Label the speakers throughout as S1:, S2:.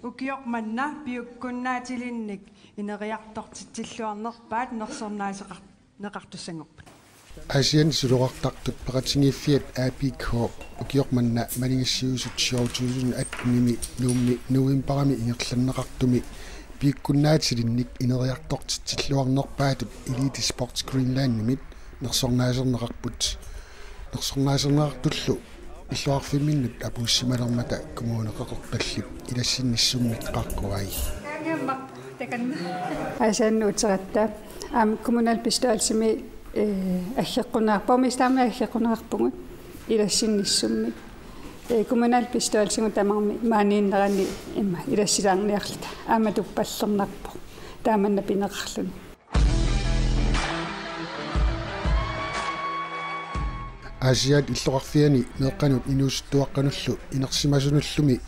S1: ukiormanna piukkunnaatilinnik ineriartortitsilluarnerpaat nersornaaseqar neqartussangorpat
S2: Asian suluqartartut peqatingiiffiat aapikho ukiormanna malingissiusut showtuusun atnimi nuumparami ingerlanneqartumi piukkunnaatilinnik ineriartortitsilluarnerpaatut Elite Sports Greenland nimit nersornaaserneqarput nersornaaserneqartullu иллуарфимминнут апууссималермата коммунеқақорталлип илассинниссуммик қаққуай
S3: Asian uterattaa kommunalbestyrelsemi аггеққунаарпаумистаами аггеққунаарпугут илассинниссуммик kommunalbestyrelsen тамарми мааниннерани имма илассилаарниарлута ааматуппаллернарпо тааманна пинеқарлуни
S2: Asiat иллоқарфиани меэққанут инуустуаққануллу инерсимасунуллуми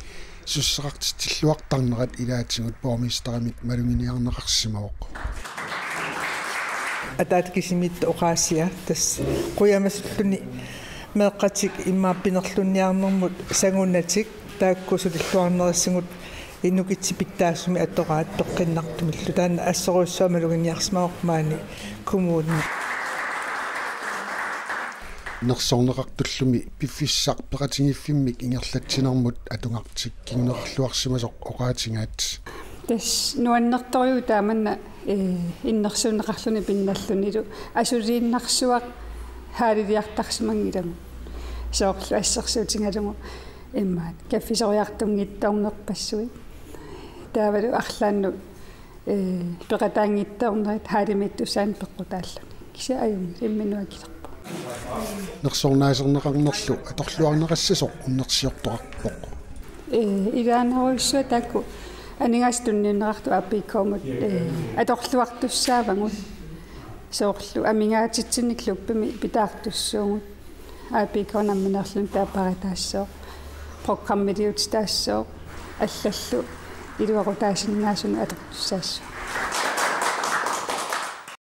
S2: суссақартитиллуартарнерат илаатсигут боомистерамит малугиниарнеқарсимаоқ
S4: атааткисимит оқаасиа тас қуямассуллуни меэққатик иммааппинерлунниарнэрмут сагунатик тааккусулиллуарнериссагут инукитсипиттаассуми атораат тоққиннартумиллу таана ассоруссуама малугиниарсимаоқмаани коммуунни
S2: нерсорнеқартуллуми пиффиссақ пеқатингиффиммик ингерлатсинермут атунгартик кингунерлуарсимасоқ оқаатингаат
S3: тас нуаннерториу тааманна иннерсунеқарлуни пинналлунилу асулииннарсуақ хаалилиартарсимангиламу соорлу ассерсуутингалугу иммаат каффисориартунгиттаорнерпассуи таавалу арлаанну пеқатаангиттаорнерит хаалимиттусаан пеққутаалла киса аюм имминуакилерпу
S2: нерсорнаасернеқарнерлу аторлуарнеқассасоқ уннерсиортоқарпоқ
S3: илаанеруйссуа таакку анигаастунниуннеқарту аппиккоомут аторлуартуссаавагут соорлу амингаатитсинниклуппими питаартуссуугут аппиккоонамминерлун таапаритаассоо программилиут таассоо аллаллу илуарутаасиннаасуна атортуссаассуу